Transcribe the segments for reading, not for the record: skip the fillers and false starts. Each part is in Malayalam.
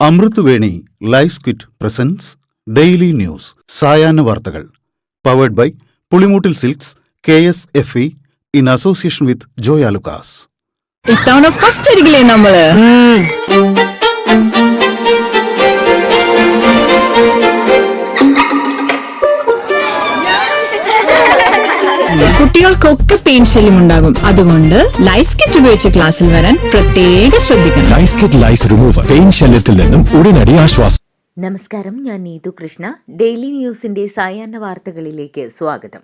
അമൃത് Veni life quit presents daily news സായാഹ്ന വാർത്തകൾ powered by Pulimoottil silks KSFE in association with Joy Alukkas. ഇത്തവണ ഫസ്റ്റ് അടിക്കില്ലേ നമ്മള്? കുട്ടികൾക്കൊക്കെ പെയിൻ ശല്യം ഉണ്ടാകും. അതുകൊണ്ട് ലൈസ് കിറ്റ് ഉപയോഗിച്ച് ക്ലാസ്സിൽ വരാൻ പ്രത്യേകം ശ്രദ്ധിക്കണം. ലൈസ് കിറ്റ് ലൈസ് റിമൂവർ പെയിൻ ശല്യത്തിൽ നിന്നും ഉടനടി ആശ്വാസം. നമസ്കാരം, ഞാൻ നീതു കൃഷ്ണ. ഡെയിലി ന്യൂസിന്റെ സായാഹ്ന വാർത്തകളിലേക്ക് സ്വാഗതം.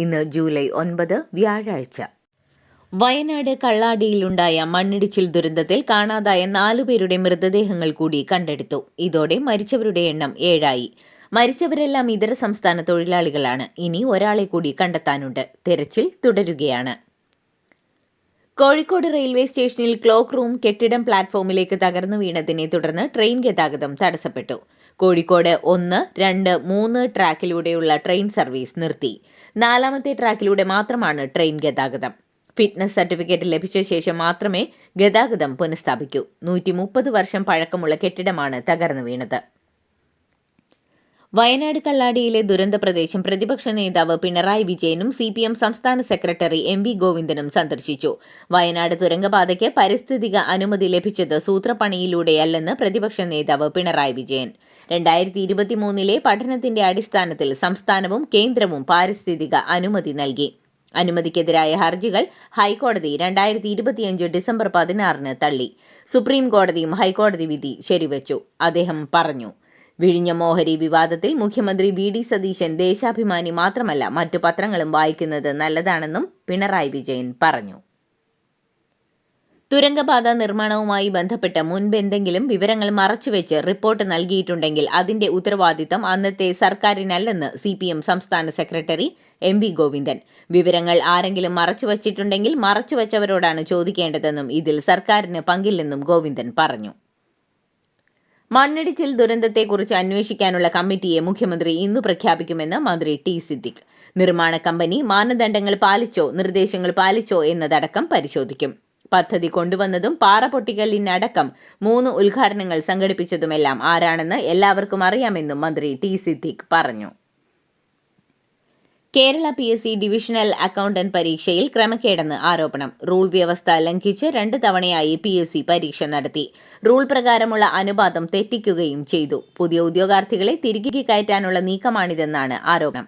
ഇന്ന് ജൂലൈ 9 വ്യാഴാഴ്ച. വയനാട് കള്ളാടിയിലുണ്ടായ മണ്ണിടിച്ചിൽ ദുരന്തത്തിൽ കാണാതായ 4 പേരുടെ മൃതദേഹങ്ങൾ കൂടി കണ്ടെടുത്തു. ഇതോടെ മരിച്ചവരുടെ എണ്ണം 7 മരിച്ചവരെല്ലാം ഇതര സംസ്ഥാന തൊഴിലാളികളാണ്. ഇനി ഒരാളെ കൂടി കണ്ടെത്താനുണ്ട്. തെരച്ചിൽ തുടരുകയാണ്. കോഴിക്കോട് റെയിൽവേ സ്റ്റേഷനിൽ ക്ലോക്ക് റൂം കെട്ടിടം പ്ലാറ്റ്ഫോമിലേക്ക് തകർന്നു വീണതിനെ തുടർന്ന് ട്രെയിൻ ഗതാഗതം തടസ്സപ്പെട്ടു. കോഴിക്കോട് 1, 2, 3 ട്രാക്കിലൂടെയുള്ള ട്രെയിൻ സർവീസ് നിർത്തി. 4ാമത്തെ ട്രാക്കിലൂടെ മാത്രമാണ് ട്രെയിൻ ഗതാഗതം. ഫിറ്റ്നസ് സർട്ടിഫിക്കറ്റ് ലഭിച്ച ശേഷം മാത്രമേ ഗതാഗതം പുനഃസ്ഥാപിക്കൂ. 130 വർഷം പഴക്കമുള്ള കെട്ടിടമാണ് തകർന്നു വീണത്. വയനാട് കള്ളാടിയിലെ ദുരന്ത പ്രദേശം പ്രതിപക്ഷ നേതാവ് പിണറായി വിജയനും CPM സംസ്ഥാന സെക്രട്ടറി MV ഗോവിന്ദനും സന്ദർശിച്ചു. വയനാട് തുരങ്കപാതയ്ക്ക് പാരിസ്ഥിതിക അനുമതി ലഭിച്ചത് സൂത്രപ്പണിയിലൂടെയല്ലെന്ന് പ്രതിപക്ഷ നേതാവ് പിണറായി വിജയൻ. 2023 പഠനത്തിന്റെ അടിസ്ഥാനത്തിൽ സംസ്ഥാനവും കേന്ദ്രവും പാരിസ്ഥിതിക അനുമതി നൽകി. അനുമതിക്കെതിരായ ഹർജികൾ ഹൈക്കോടതി 2025 ഡിസംബർ 16 തള്ളി. സുപ്രീം കോടതിയും ഹൈക്കോടതി വിധി ശരിവച്ചു. അദ്ദേഹം പറഞ്ഞു, വിഴിഞ്ഞം ഓഹരി വിവാദത്തിൽ മുഖ്യമന്ത്രി VD സതീശൻ ദേശാഭിമാനി മാത്രമല്ല മറ്റു പത്രങ്ങളും വായിക്കുന്നത് നല്ലതാണെന്നും പിണറായി വിജയൻ പറഞ്ഞു. തുരങ്കപാത നിർമ്മാണവുമായി ബന്ധപ്പെട്ട് മുൻപെന്തെങ്കിലും വിവരങ്ങൾ മറച്ചുവെച്ച് റിപ്പോർട്ട് നൽകിയിട്ടുണ്ടെങ്കിൽ അതിന്റെ ഉത്തരവാദിത്തം അന്നത്തെ സർക്കാരിനല്ലെന്ന് CPM സംസ്ഥാന സെക്രട്ടറി MV ഗോവിന്ദൻ. വിവരങ്ങൾ ആരെങ്കിലും മറച്ചുവച്ചിട്ടുണ്ടെങ്കിൽ മറച്ചുവെച്ചവരോടാണ് ചോദിക്കേണ്ടതെന്നും ഇതിൽ സർക്കാരിന് പങ്കില്ലെന്നും ഗോവിന്ദൻ പറഞ്ഞു. മണ്ണിടിച്ചിൽ ദുരന്തത്തെക്കുറിച്ച് അന്വേഷിക്കാനുള്ള കമ്മിറ്റിയെ മുഖ്യമന്ത്രി ഇന്നു പ്രഖ്യാപിക്കുമെന്ന് മന്ത്രി T. സിദ്ദിഖ്. നിർമ്മാണ കമ്പനി മാനദണ്ഡങ്ങൾ പാലിച്ചോ നിർദ്ദേശങ്ങൾ പാലിച്ചോ എന്നതടക്കം പരിശോധിക്കും. പദ്ധതി കൊണ്ടുവന്നതും പാറ പൊട്ടിക്കലിനടക്കം 3 ഉദ്ഘാടനങ്ങൾ സംഘടിപ്പിച്ചതുമെല്ലാം ആരാണെന്ന് എല്ലാവർക്കും അറിയാമെന്നും മന്ത്രി T. സിദ്ദിഖ് പറഞ്ഞു. കേരള PSC ഡിവിഷണൽ അക്കൗണ്ടന്റ് പരീക്ഷയിൽ ക്രമക്കേടെന്ന് ആരോപണം. റൂൾ വ്യവസ്ഥ ലംഘിച്ച് 2 തവണയായി PSC പരീക്ഷ നടത്തി. റൂൾ പ്രകാരമുള്ള അനുപാതം തെറ്റിക്കുകയും ചെയ്തു. പുതിയ ഉദ്യോഗാർത്ഥികളെ തിരികെ കയറ്റാനുള്ള നീക്കമാണിതെന്നാണ് ആരോപണം.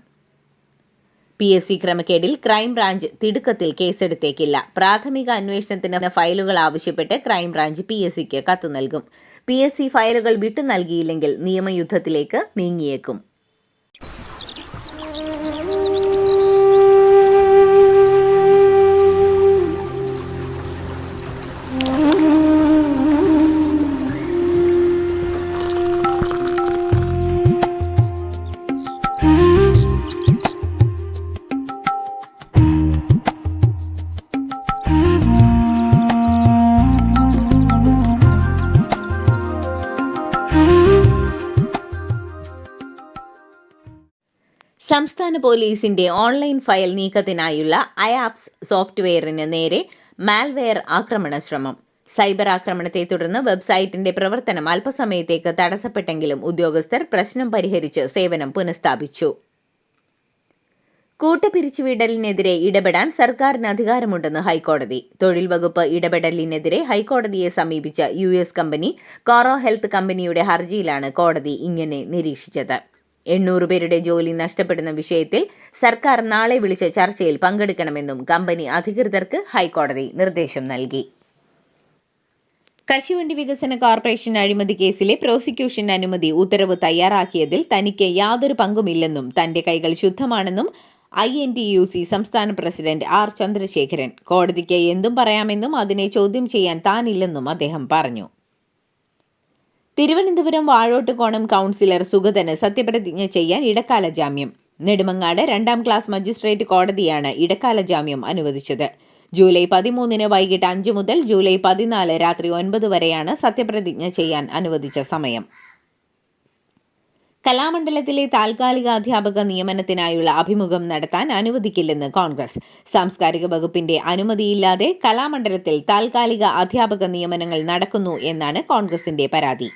PSC ക്രമക്കേടിൽ ക്രൈംബ്രാഞ്ച് തിടുക്കത്തിൽ കേസെടുത്തേക്കില്ല. പ്രാഥമിക അന്വേഷണത്തിന് ഫയലുകൾ ആവശ്യപ്പെട്ട് ക്രൈംബ്രാഞ്ച് PSCക്ക് കത്തു നൽകും. PSC ഫയലുകൾ വിട്ടു നൽകിയില്ലെങ്കിൽ നിയമയുദ്ധത്തിലേക്ക് നീങ്ങിയേക്കും. സംസ്ഥാന പോലീസിന്റെ ഓൺലൈൻ ഫയൽ നീക്കത്തിനായുള്ള അയാപ്സ് സോഫ്റ്റ്വെയറിന് നേരെ മാൽവെയർ ആക്രമണ ശ്രമം. സൈബർ ആക്രമണത്തെ തുടർന്ന് വെബ്സൈറ്റിന്റെ പ്രവർത്തനം അല്പസമയത്തേക്ക് തടസ്സപ്പെട്ടെങ്കിലും ഉദ്യോഗസ്ഥർ പ്രശ്നം പരിഹരിച്ച് സേവനം പുനഃസ്ഥാപിച്ചു. കൂട്ടപിരിച്ചുവിടലിനെതിരെ ഇടപെടാൻ സർക്കാരിന് അധികാരമുണ്ടെന്ന് ഹൈക്കോടതി. തൊഴിൽ വകുപ്പ് ഇടപെടലിനെതിരെ ഹൈക്കോടതിയെ സമീപിച്ച US കമ്പനി കോറോ ഹെൽത്ത് കമ്പനിയുടെ ഹർജിയിലാണ് കോടതി ഇങ്ങനെ നിരീക്ഷിച്ചത്. 800 പേരുടെ ജോലി നഷ്ടപ്പെടുന്ന വിഷയത്തിൽ സർക്കാർ നാളെ വിളിച്ച ചർച്ചയിൽ പങ്കെടുക്കണമെന്നും കമ്പനി അധികൃതർക്ക് ഹൈക്കോടതി നിർദ്ദേശം നൽകി. കശുവണ്ടി വികസന കോർപ്പറേഷൻ അഴിമതി കേസിലെ പ്രോസിക്യൂഷൻ അനുമതി ഉത്തരവ് തയ്യാറാക്കിയതിൽ തനിക്ക് യാതൊരു പങ്കുമില്ലെന്നും തന്റെ കൈകൾ ശുദ്ധമാണെന്നും INTUC സംസ്ഥാന പ്രസിഡന്റ് R. ചന്ദ്രശേഖരൻ. കോടതിക്ക് എന്തും പറയാമെന്നും അതിനെ ചോദ്യം ചെയ്യാൻ താനില്ലെന്നും അദ്ദേഹം പറഞ്ഞു. തിരുവനന്തപുരം വാഴോട്ടുകോണം കൗൺസിലർ സുഗതന് സത്യപ്രതിജ്ഞ ചെയ്യാൻ ഇടക്കാല ജാമ്യം. നെടുമങ്ങാട് 2ാം ക്ലാസ് മജിസ്ട്രേറ്റ് കോടതിയാണ് ഇടക്കാല ജാമ്യം അനുവദിച്ചത്. ജൂലൈ 13 വൈകിട്ട് 5 മുതൽ ജൂലൈ 14 രാത്രി 9 വരെയാണ് സത്യപ്രതിജ്ഞ ചെയ്യാൻ അനുവദിച്ച സമയം. കലാമണ്ഡലത്തിലെ താൽക്കാലിക അധ്യാപക നിയമനത്തിനായുള്ള അഭിമുഖം നടത്താൻ അനുവദിക്കില്ലെന്ന് കോൺഗ്രസ്. സാംസ്കാരിക വകുപ്പിന്റെ അനുമതിയില്ലാതെ കലാമണ്ഡലത്തിൽ താൽക്കാലിക അധ്യാപക നിയമനങ്ങൾ നടക്കുന്നു എന്നാണ് കോൺഗ്രസിന്റെ പരാതി.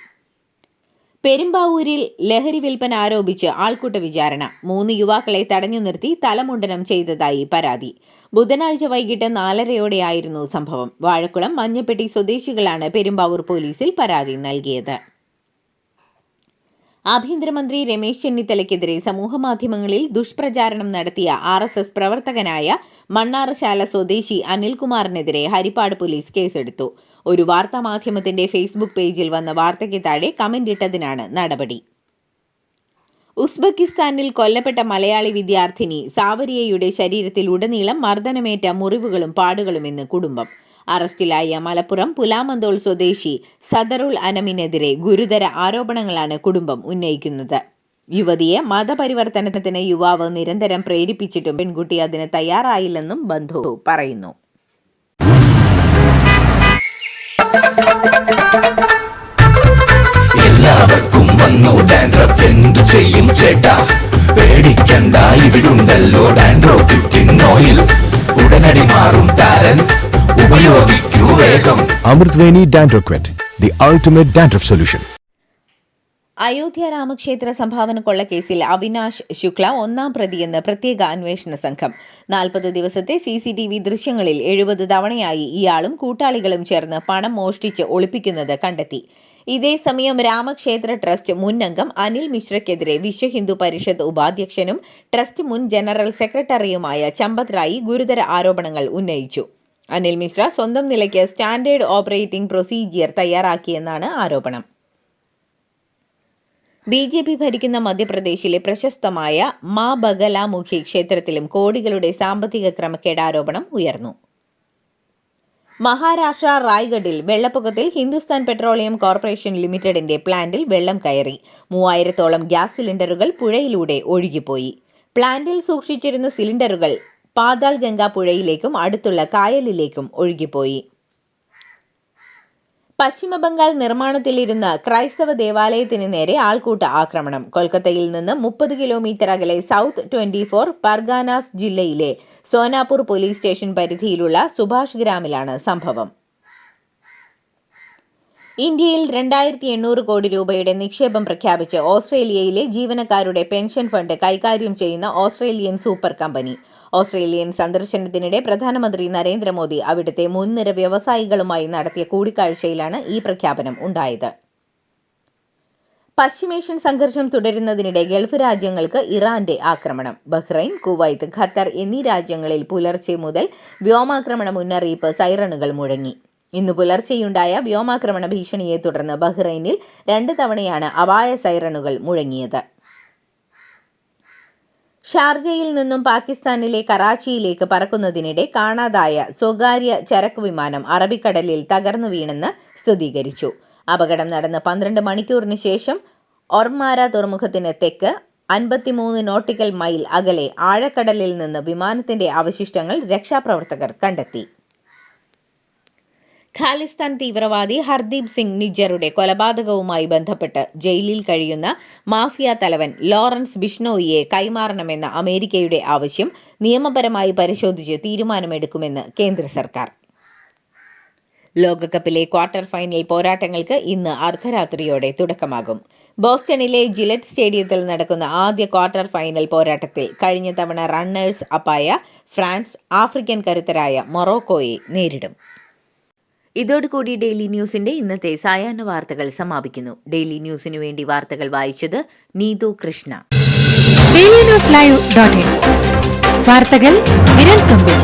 പെരുമ്പാവൂരിൽ ലഹരി വിൽപ്പന ആരോപിച്ച് ആൾക്കൂട്ട വിചാരണ. 3 യുവാക്കളെ തടഞ്ഞു നിർത്തി തലമുണ്ടനം ചെയ്തതായി പരാതി. ബുധനാഴ്ച വൈകിട്ട് 4:30യോടെയായിരുന്നു സംഭവം. വാഴക്കുളം മഞ്ഞപ്പെട്ടി സ്വദേശികളാണ് പെരുമ്പാവൂർ പോലീസിൽ പരാതി നൽകിയത്. ആഭ്യന്തരമന്ത്രി രമേശ് ചെന്നിത്തലയ്ക്കെതിരെ സമൂഹമാധ്യമങ്ങളിൽ ദുഷ്പ്രചാരണം നടത്തിയ RSS പ്രവർത്തകനായ മണ്ണാറശാല സ്വദേശി അനിൽകുമാറിനെതിരെ ഹരിപ്പാട് പോലീസ് കേസെടുത്തു. ഒരു വാർത്താമാധ്യമത്തിന്റെ ഫേസ്ബുക്ക് പേജിൽ വന്ന വാർത്തയ്ക്ക് താഴെ കമന്റ് ഇട്ടതിനാണ് നടപടി. ഉസ്ബെക്കിസ്ഥാനിൽ കൊല്ലപ്പെട്ട മലയാളി വിദ്യാർത്ഥിനി സാവരിയയുടെ ശരീരത്തിൽ ഉടനീളം മർദ്ദനമേറ്റ മുറിവുകളും പാടുകളുമെന്ന് കുടുംബം. അറസ്റ്റിലായ മലപ്പുറം പുലാമന്തോൾ സ്വദേശി സദറുൽ അനമിനെതിരെ ഗുരുതര ആരോപണങ്ങളാണ് കുടുംബം ഉന്നയിക്കുന്നത്. യുവതിയെ മതപരിവർത്തനത്തിന് യുവാവ് നിരന്തരം പ്രേരിപ്പിച്ചിട്ടും പെൺകുട്ടി അതിന് തയ്യാറായില്ലെന്നും ബന്ധു പറയുന്നു. എല്ലാവർക്കും വന്നു ഡാൻഡ്രഫ്, എന്തു ചെയ്യും ചേട്ടാ? പേടിക്കണ്ട, ഇവിടുണ്ടല്ലോ ഡാൻഡ്രോക്കിൻ ഓയിൽ. ഉടനടി മാറും താരൻ, ഉപയോഗിക്കൂ വേഗം. Amrutveni dandroquit, the ultimate dandruff solution. Ayodhya രാമക്ഷേത്ര സംഭാവന കൊള്ളക്കേസിൽ അവിനാശ് ശുക്ല 1-ാം പ്രതിയെന്ന് പ്രത്യേക അന്വേഷണ സംഘം. 40 ദിവസത്തെ CCTV ദൃശ്യങ്ങളിൽ 70 തവണയായി ഇയാളും കൂട്ടാളികളും ചേർന്ന് പണം മോഷ്ടിച്ച് ഒളിപ്പിക്കുന്നത് കണ്ടെത്തി. ഇതേസമയം രാമക്ഷേത്ര ട്രസ്റ്റ് മുൻ അംഗം അനിൽ മിശ്രയ്ക്കെതിരെ വിശ്വ ഹിന്ദു പരിഷത്ത് ഉപാധ്യക്ഷനും ട്രസ്റ്റ് മുൻ ജനറൽ സെക്രട്ടറിയുമായ ചമ്പത് റായി ഗുരുതര ആരോപണങ്ങൾ ഉന്നയിച്ചു. അനിൽ മിശ്ര സ്വന്തം നിലയ്ക്ക് സ്റ്റാൻഡേർഡ് ഓപ്പറേറ്റിംഗ് പ്രൊസീജിയർ തയ്യാറാക്കിയെന്നാണ് ആരോപണം. BJP ഭരിക്കുന്ന മധ്യപ്രദേശിലെ പ്രശസ്തമായ മാ ബഗലാമുഖി ക്ഷേത്രത്തിലും കോടികളുടെ സാമ്പത്തിക ക്രമക്കേട് ആരോപണം ഉയർന്നു. മഹാരാഷ്ട്ര റായ്ഗഡിൽ വെള്ളപ്പൊക്കത്തിൽ ഹിന്ദുസ്ഥാൻ പെട്രോളിയം കോർപ്പറേഷൻ ലിമിറ്റഡിന്റെ പ്ലാന്റിൽ വെള്ളം കയറി. 3000-ഓളം ഗ്യാസ് സിലിണ്ടറുകൾ പുഴയിലൂടെ ഒഴുകിപ്പോയി. പ്ലാന്റിൽ സൂക്ഷിച്ചിരുന്ന സിലിണ്ടറുകൾ പാതാൾ ഗംഗ പുഴയിലേക്കും അടുത്തുള്ള കായലിലേക്കും ഒഴുകിപ്പോയി. പശ്ചിമബംഗാൾ നിർമ്മാണത്തിലിരുന്ന ക്രൈസ്തവ ദേവാലയത്തിന് നേരെ ആൾക്കൂട്ട ആക്രമണം. കൊൽക്കത്തയിൽ നിന്ന് 30 കിലോമീറ്റർ അകലെ സൗത്ത് 24 പർഗാനാസ് ജില്ലയിലെ സോനാപൂർ പോലീസ് സ്റ്റേഷൻ പരിധിയിലുള്ള സുഭാഷ് ഗ്രാമിലാണ് സംഭവം. ഇന്ത്യയിൽ 2800 കോടി രൂപയുടെ നിക്ഷേപം പ്രഖ്യാപിച്ച് ഓസ്ട്രേലിയയിലെ ജീവനക്കാരുടെ പെൻഷൻ ഫണ്ട് കൈകാര്യം ചെയ്യുന്ന ഓസ്ട്രേലിയൻ സൂപ്പർ കമ്പനി. ഓസ്ട്രേലിയൻ സന്ദർശനത്തിനിടെ പ്രധാനമന്ത്രി നരേന്ദ്രമോദി അവിടുത്തെ മുൻനിര വ്യവസായികളുമായി നടത്തിയ കൂടിക്കാഴ്ചയിലാണ് ഈ പ്രഖ്യാപനം ഉണ്ടായത്. പശ്ചിമേഷ്യൻ സംഘർഷം തുടരുന്നതിനിടെ ഗൾഫ് രാജ്യങ്ങൾക്ക് ഇറാന്റെ ആക്രമണം. ബഹ്റൈൻ, കുവൈത്ത്, ഖത്തർ എന്നീ രാജ്യങ്ങളിൽ പുലർച്ചെ മുതൽ വ്യോമാക്രമണ മുന്നറിയിപ്പ് സൈറണുകൾ മുഴങ്ങി. ഇന്ന് പുലർച്ചെയുണ്ടായ വ്യോമാക്രമണ ഭീഷണിയെ തുടർന്ന് ബഹ്റൈനിൽ 2 തവണയാണ് അപായ സൈറണുകൾ മുഴങ്ങിയത്. ഷാർജയിൽ നിന്നും പാകിസ്ഥാനിലെ കറാച്ചിയിലേക്ക് പറക്കുന്നതിനിടെ കാണാതായ സ്വകാര്യ ചരക്ക് വിമാനം അറബിക്കടലിൽ തകർന്നു വീണെന്ന് സ്ഥിരീകരിച്ചു. അപകടം നടന്ന് 12 മണിക്കൂറിന് ശേഷം ഒർമാര തുറമുഖത്തിന് തെക്ക് 53 നോട്ടിക്കൽ മൈൽ അകലെ ആഴക്കടലിൽ നിന്ന് വിമാനത്തിന്റെ അവശിഷ്ടങ്ങൾ രക്ഷാപ്രവർത്തകർ കണ്ടെത്തി. ഖാലിസ്ഥാൻ തീവ്രവാദി ഹർദീപ് സിംഗ് നിജ്ജറുടെ കൊലപാതകവുമായി ബന്ധപ്പെട്ട് ജയിലിൽ കഴിയുന്ന മാഫിയ തലവൻ ലോറൻസ് ബിഷ്ണോയിയെ കൈമാറണമെന്ന അമേരിക്കയുടെ ആവശ്യം നിയമപരമായി പരിശോധിച്ച് തീരുമാനമെടുക്കുമെന്ന് കേന്ദ്ര സർക്കാർ. ലോകകപ്പിലെ ക്വാർട്ടർ ഫൈനൽ പോരാട്ടങ്ങൾക്ക് ഇന്ന് അർദ്ധരാത്രിയോടെ തുടക്കമാകും. ബോസ്റ്റണിലെ ജിലറ്റ് സ്റ്റേഡിയത്തിൽ നടക്കുന്ന ആദ്യ ക്വാർട്ടർ ഫൈനൽ പോരാട്ടത്തിൽ കഴിഞ്ഞ തവണ റണ്ണേഴ്സ് അപ്പായ ഫ്രാൻസ് ആഫ്രിക്കൻ കരുത്തരായ മൊറോക്കോയെ നേരിടും. ഇതോടുകൂടി ഡെയിലി ന്യൂസിന്റെ ഇന്നത്തെ സായാഹ്ന വാർത്തകൾ സമാപിക്കുന്നു. ഡെയിലി ന്യൂസിനു വേണ്ടി വാർത്തകൾ വായിച്ചത് നീതു കൃഷ്ണ. DailyNewsLive.in വാർത്തകൾ വിരൽത്തുമ്പിൽ.